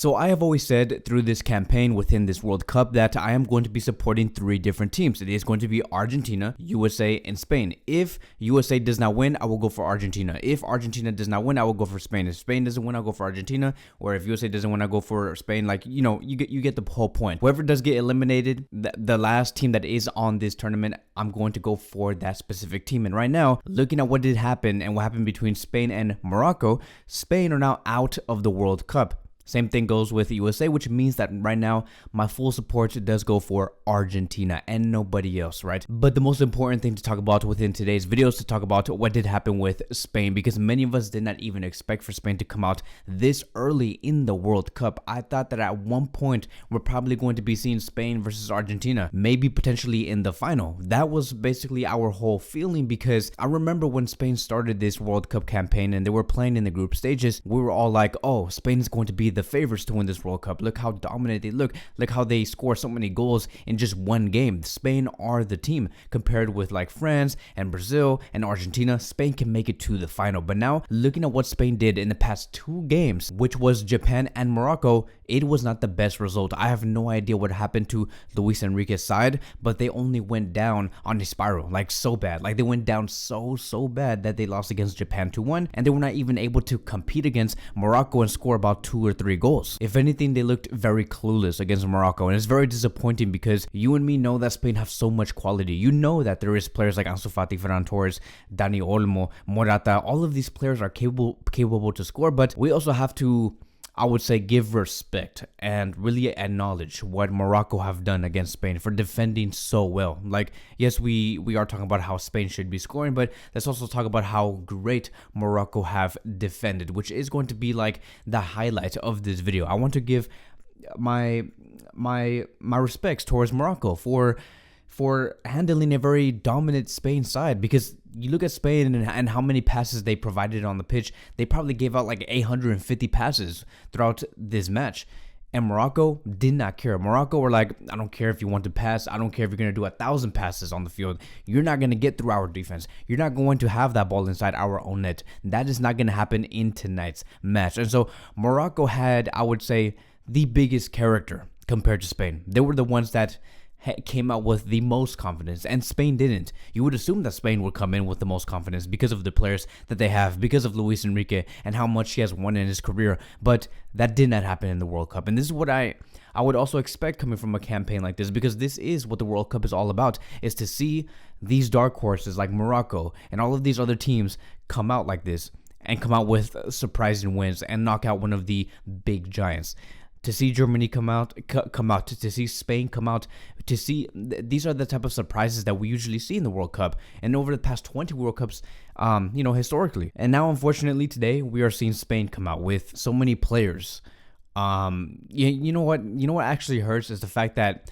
So I have always said through this campaign within this World Cup that I am going to be supporting 3 different teams. It is going to be Argentina, USA, and Spain. If USA does not win, I will go for Argentina. If Argentina does not win, I will go for Spain. If Spain doesn't win, I'll go for Argentina. Or if USA doesn't win, I'll go for Spain. Like, you know, you get the whole point. Whoever does get eliminated, the last team that is on this tournament, I'm going to go for that specific team. And right now, looking at what did happen and what happened between Spain and Morocco, Spain are now out of the World Cup. Same thing goes with USA, which means that right now my full support does go for Argentina and nobody else, right? But the most important thing to talk about within today's video is to talk about what did happen with Spain, because many of us did not even expect for Spain to come out this early in the World Cup. I thought that at one point we're probably going to be seeing Spain versus Argentina, maybe potentially in the final. That was basically our whole feeling, because I remember when Spain started this World Cup campaign and they were playing in the group stages, we were all like, oh, Spain is going to be the favorites to win this World Cup. Look how dominant they look. Look how they score so many goals in just one game. Spain are the team. Compared with like France and Brazil and Argentina, Spain can make it to the final. But now, looking at what Spain did in the past 2 games, which was Japan and Morocco, it was not the best result. I have no idea what happened to Luis Enrique's side, but they only went down on a spiral, like so bad. Like they went down so bad that they lost against Japan 2-1, and they were not even able to compete against Morocco and score about 2 or 3 goals. If anything, they looked very clueless against Morocco, and it's very disappointing because you and me know that Spain have so much quality. You know that there is players like Ansu Fati, Ferran Torres, Dani Olmo, Morata. All of these players are capable to score, but we also have to, I would say, give respect and really acknowledge what Morocco have done against Spain for defending so well. Like, yes, we are talking about how Spain should be scoring, but let's also talk about how great Morocco have defended, which is going to be like the highlight of this video. I want to give my respects towards Morocco for handling a very dominant Spain side, because you look at Spain and how many passes they provided on the pitch. They probably gave out like 850 passes throughout this match. And Morocco did not care. Morocco were like, I don't care if you want to pass. I don't care if you're going to do 1,000 passes on the field. You're not going to get through our defense. You're not going to have that ball inside our own net. That is not going to happen in tonight's match. And so Morocco had, I would say, the biggest character compared to Spain. They were the ones that came out with the most confidence, and Spain didn't. You would assume that Spain would come in with the most confidence because of the players that they have, because of Luis Enrique and how much he has won in his career, but that did not happen in the World Cup. And this is what I would also expect coming from a campaign like this, because this is what the World Cup is all about, is to see these dark horses like Morocco and all of these other teams come out like this and come out with surprising wins and knock out one of the big giants. To see Germany come out, to see Spain come out, to see these are the type of surprises that we usually see in the World Cup and over the past 20 World Cups, historically. And now, unfortunately, today we are seeing Spain come out with so many players. You know what actually hurts is the fact that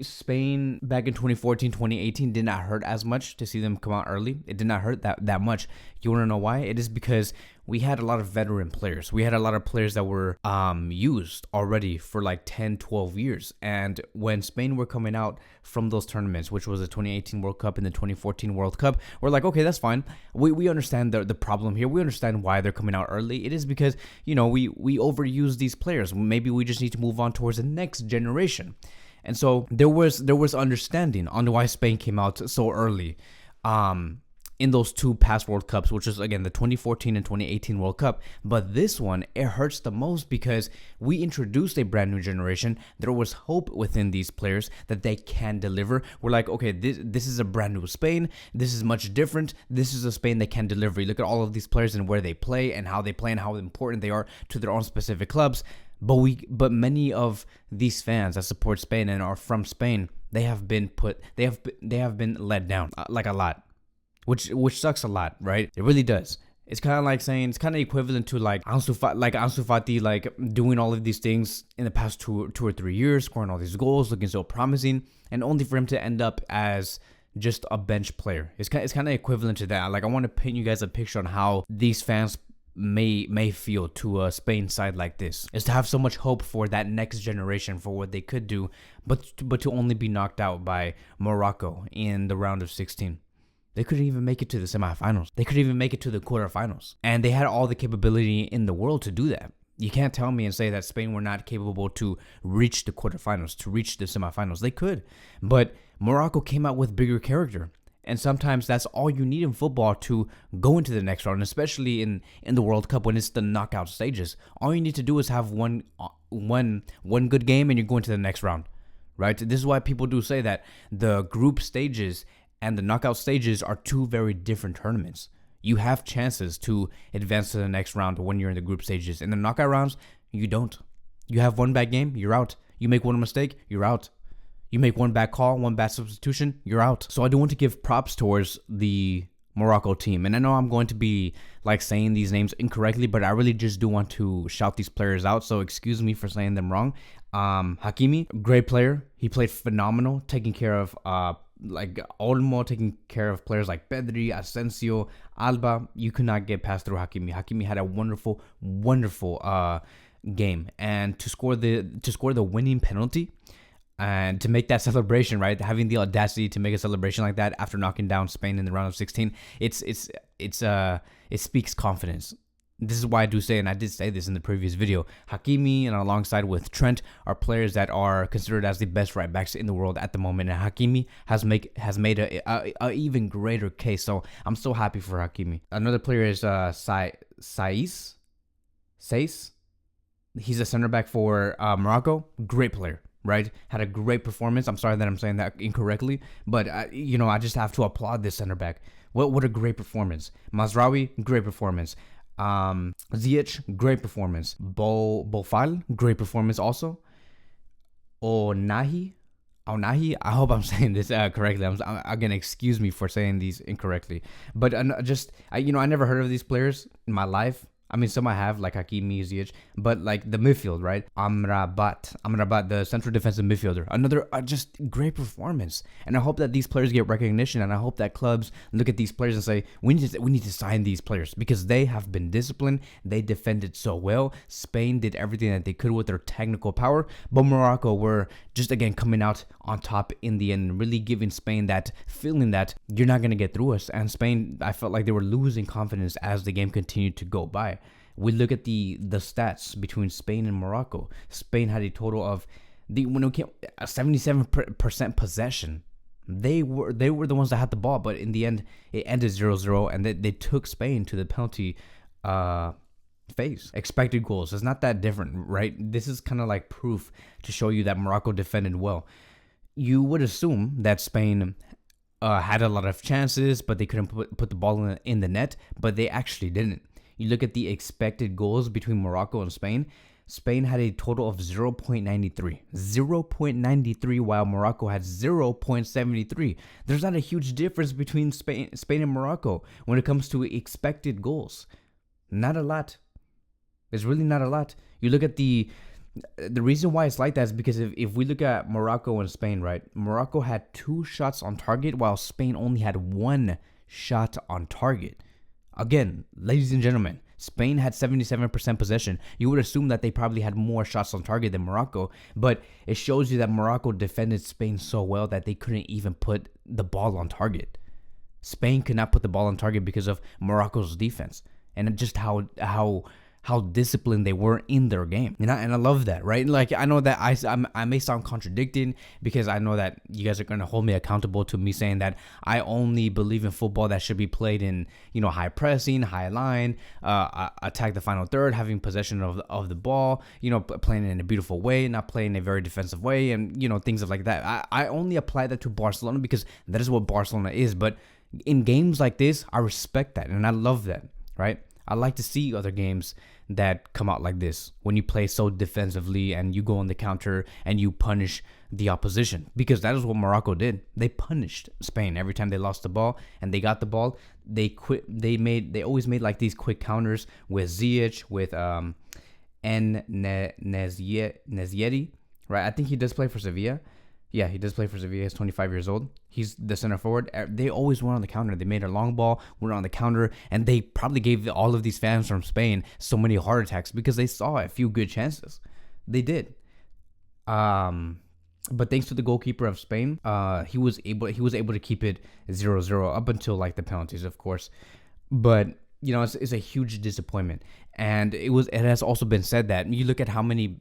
Spain back in 2014, 2018 did not hurt as much to see them come out early. It did not hurt that much. You want to know why? It is because we had a lot of veteran players. We had a lot of players that were used already for like 10, 12 years. And when Spain were coming out from those tournaments, which was the 2018 World Cup and the 2014 World Cup, we're like, okay, that's fine. We understand the problem here. We understand why they're coming out early. It is because, we overuse these players. Maybe we just need to move on towards the next generation. And so there was understanding on why Spain came out so early in those 2 past World Cups, which is, again, the 2014 and 2018 World Cup. But this one, it hurts the most because we introduced a brand new generation. There was hope within these players that they can deliver. We're like, okay, this is a brand new Spain. This is much different. This is a Spain that can deliver. You look at all of these players and where they play and how they play and how important they are to their own specific clubs. But many of these fans that support Spain and are from Spain, they have been let down like a lot, which sucks a lot, right? It really does. It's kind of like saying, it's kind of equivalent to like Ansu Fati like doing all of these things in the past two or 3 years, scoring all these goals, looking so promising, and only for him to end up as just a bench player. It's kind of equivalent to that. Like, I want to paint you guys a picture on how these fans may feel to a Spain side like this, is to have so much hope for that next generation, for what they could do, but to only be knocked out by Morocco in the round of 16. They couldn't even make it to the semifinals. They couldn't even make it to the quarterfinals. And they had all the capability in the world to do that. You can't tell me and say that Spain were not capable to reach the quarterfinals, to reach the semifinals. They could, but Morocco came out with bigger character. And sometimes that's all you need in football to go into the next round, especially in the World Cup when it's the knockout stages. All you need to do is have one good game and you're going to the next round, right? This is why people do say that the group stages and the knockout stages are two very different tournaments. You have chances to advance to the next round when you're in the group stages. In the knockout rounds, you don't. You have one bad game, you're out. You make one mistake, you're out. You make one bad call, one bad substitution, you're out. So I do want to give props towards the Morocco team. And I know I'm going to be like saying these names incorrectly, but I really just do want to shout these players out. So excuse me for saying them wrong. Hakimi, great player. He played phenomenal, taking care of like Olmo, taking care of players like Pedri, Asensio, Alba. You could not get past through Hakimi. Hakimi had a wonderful game, and to score the winning penalty and to make that celebration, right? Having the audacity to make a celebration like that after knocking down Spain in the round of 16, it speaks confidence. This is why I do say, and I did say this in the previous video, Hakimi and alongside with Trent are players that are considered as the best right backs in the world at the moment. And Hakimi has made a even greater case. So I'm so happy for Hakimi. Another player is Saiss. He's a center back for Morocco. Great player, right? Had a great performance. I'm sorry that I'm saying that incorrectly, but I just have to applaud this center back. What a great performance. Mazraoui, great performance. Ziyech, great performance. Bofal, great performance also. Onahi, I hope I'm saying this correctly. Again, excuse me for saying these incorrectly. But I never heard of these players in my life. I mean, some I have, like Hakimi, Ziyech, but like the midfield, right? Amrabat, the central defensive midfielder. Another just great performance. And I hope that these players get recognition, and I hope that clubs look at these players and say, we need to sign these players because they have been disciplined. They defended so well. Spain did everything that they could with their technical power, but Morocco were just, again, coming out on top in the end, really giving Spain that feeling that you're not going to get through us. And Spain, I felt like they were losing confidence as the game continued to go by. We look at the stats between Spain and Morocco. Spain had a total of 77% possession. They were the ones that had the ball, but in the end it ended 0-0, and they took Spain to the penalty phase. Expected goals, it's not that different, right? This is kind of like proof to show you that Morocco defended well. You would assume that Spain had a lot of chances, but they couldn't put the ball in the net, but they actually didn't. You look at the expected goals between Morocco and Spain. Spain had a total of 0.93. 0.93, while Morocco had 0.73. There's not a huge difference between Spain and Morocco when it comes to expected goals. Not a lot. It's really not a lot. You look at the reason why it's like that is because if we look at Morocco and Spain, right? Morocco had 2 shots on target, while Spain only had 1 shot on target. Again, ladies and gentlemen, Spain had 77% possession. You would assume that they probably had more shots on target than Morocco, but it shows you that Morocco defended Spain so well that they couldn't even put the ball on target. Spain could not put the ball on target because of Morocco's defense and just how disciplined they were in their game. And I love that, right? Like, I know that I may sound contradicting because I know that you guys are going to hold me accountable to me saying that I only believe in football that should be played in, high pressing, high line, attack the final third, having possession of the ball, playing in a beautiful way, not playing in a very defensive way, and, things like that. I only apply that to Barcelona because that is what Barcelona is. But in games like this, I respect that and I love that, right? I like to see other games that come out like this when you play so defensively and you go on the counter and you punish the opposition, because that is what Morocco did. They punished Spain every time they lost the ball and they got the ball. They always made like these quick counters with Ziyech, with Nezieri, right? I think he does play for Sevilla. Yeah, he does play for Sevilla. He's 25 years old. He's the center forward. They always went on the counter. They made a long ball, went on the counter, and they probably gave all of these fans from Spain so many heart attacks because they saw a few good chances. They did. But thanks to the goalkeeper of Spain, he was able to keep it 0-0 up until like the penalties, of course. But it's a huge disappointment. And it has also been said that you look at how many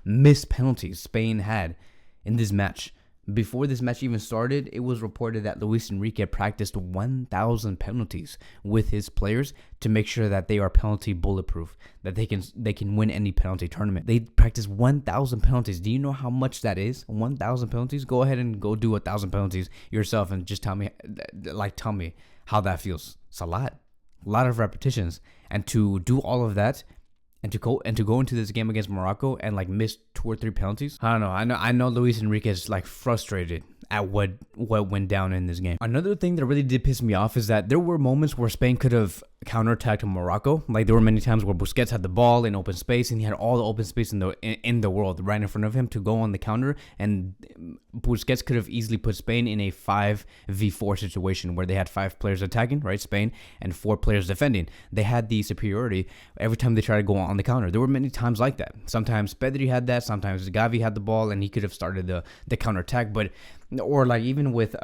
missed penalties Spain had in this match. Before this match even started, it was reported that Luis Enrique practiced 1,000 penalties with his players to make sure that they are penalty bulletproof, that they can win any penalty tournament. They practiced 1,000 penalties. Do you know how much that is? 1,000 penalties? Go ahead and go do 1,000 penalties yourself and just tell me how that feels. It's a lot of repetitions, and to do all of that. And to go into this game against Morocco and miss 2 or 3 penalties. I don't know. I know Luis Enrique is frustrated at what went down in this game. Another thing that really did piss me off is that there were moments where Spain could have counterattacked Morocco. There were many times where Busquets had the ball in open space and he had all the open space in the world right in front of him to go on the counter, and Busquets could have easily put Spain in a 5v4 situation where they had 5 players attacking, right, Spain, and 4 players defending. They had the superiority every time they tried to go on the counter. There were many times like that. Sometimes Pedri had that, sometimes Gavi had the ball and he could have started the counter attack, or even with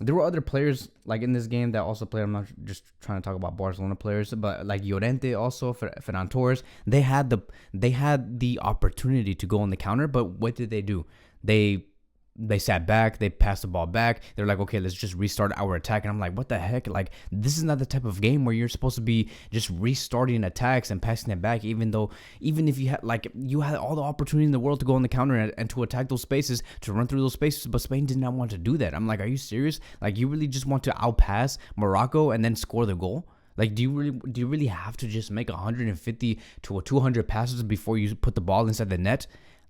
there were other players in this game that also played. I'm not just trying to talk about Barcelona players, but Llorente also, Ferran Torres. They had the opportunity to go on the counter, but what did they do? They sat back, they passed the ball back. They're like, okay, let's just restart our attack. And I'm like, what the heck? This is not the type of game where you're supposed to be just restarting attacks and passing it back, even if you had all the opportunity in the world to go on the counter and to attack those spaces, to run through those spaces, but Spain did not want to do that. I'm like, are you serious? You really just want to outpass Morocco and then score the goal? Do you really have to just make 150 to 200 passes before you put the ball inside the net?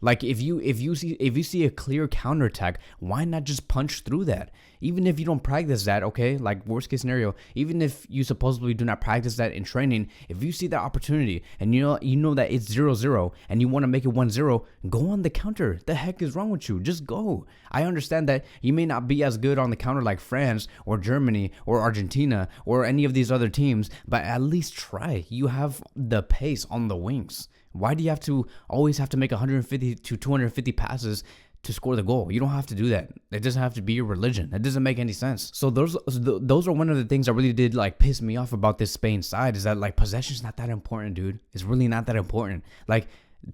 If you see a clear counterattack, why not just punch through that? Even if you don't practice that, okay? Worst case scenario, even if you supposedly do not practice that in training, if you see that opportunity and you know that it's 0-0 and you want to make it 1-0, go on the counter. The heck is wrong with you? Just go. I understand that you may not be as good on the counter like France or Germany or Argentina or any of these other teams, but at least try. You have the pace on the wings. Why do you always have to make 150 to 250 passes to score the goal? You don't have to do that. It doesn't have to be your religion. It doesn't make any sense. So those are one of the things that really did piss me off about this Spain side, is that possession's not that important, dude. It's really not that important.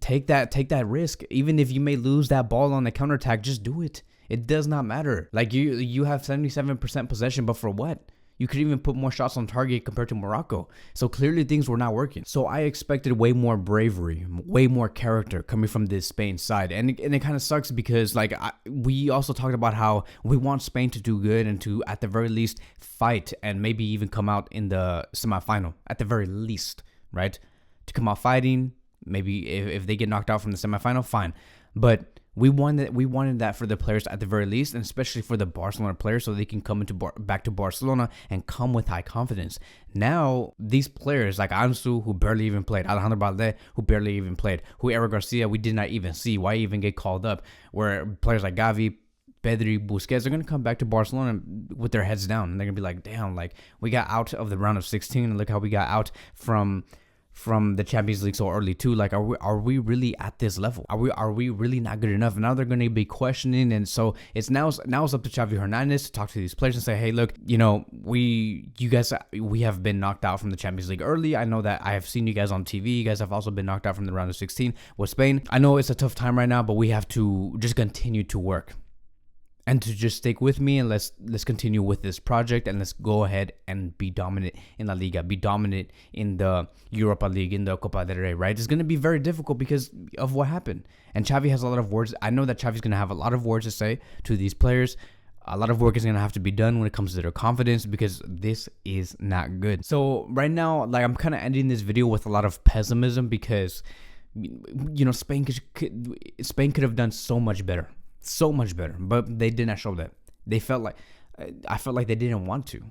Take that risk. Even if you may lose that ball on the counterattack, just do it. It does not matter. You have 77% possession, but for what? You could even put more shots on target compared to Morocco. So clearly things were not working. So I expected way more bravery, way more character coming from this Spain side. And it kind of sucks because we also talked about how we want Spain to do good and to, at the very least, fight and maybe even come out in the semifinal. At the very least, right? To come out fighting, maybe if they get knocked out from the semifinal, fine. But we wanted that for the players at the very least, and especially for the Barcelona players, so they can come back to Barcelona and come with high confidence. Now, these players like Ansu, who barely even played, Alejandro Balde, who barely even played, who Eric Garcia, we did not even see. Why even get called up? Where players like Gavi, Pedri, Busquets are going to come back to Barcelona with their heads down, and they're going to be like, damn, we got out of the round of 16, and look how we got out from the Champions League so early too. Are we really at this level? Are we really not good enough? And now they're going to be questioning, and so it's now it's up to Xavi Hernandez to talk to these players and say, hey, look, we have been knocked out from the Champions League early. I know that I have seen you guys on TV. You guys have also been knocked out from the round of 16 with Spain. I know it's a tough time right now, but we have to just continue to work. And to just stick with me, and let's continue with this project, and let's go ahead and be dominant in La Liga, be dominant in the Europa League, in the Copa del Rey, right? It's going to be very difficult because of what happened. And Xavi has a lot of words. I know that Xavi's going to have a lot of words to say to these players. A lot of work is going to have to be done when it comes to their confidence, because this is not good. So right now, I'm kind of ending this video with a lot of pessimism, because Spain could have done so much better, but they did not show that. I felt like they didn't want to.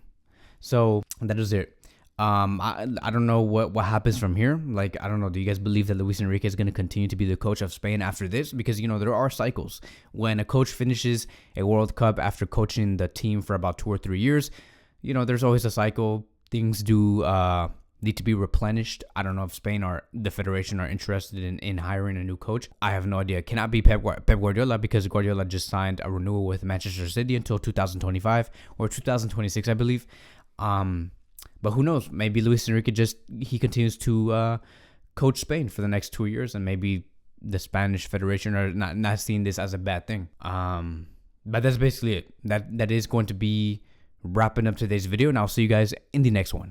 So that is it. I don't know what happens from here. I don't know. Do you guys believe that Luis Enrique is going to continue to be the coach of Spain after this? Because, there are cycles. When a coach finishes a World Cup after coaching the team for about 2 or 3 years, there's always a cycle. Things do need to be replenished. I don't know if Spain or the Federation are interested in hiring a new coach. I have no idea. It cannot be Pep Guardiola, because Guardiola just signed a renewal with Manchester City until 2025 or 2026, I believe. But who knows? Maybe Luis Enrique he continues to coach Spain for the next 2 years, and maybe the Spanish Federation are not seeing this as a bad thing. But that's basically it. That is going to be wrapping up today's video, and I'll see you guys in the next one.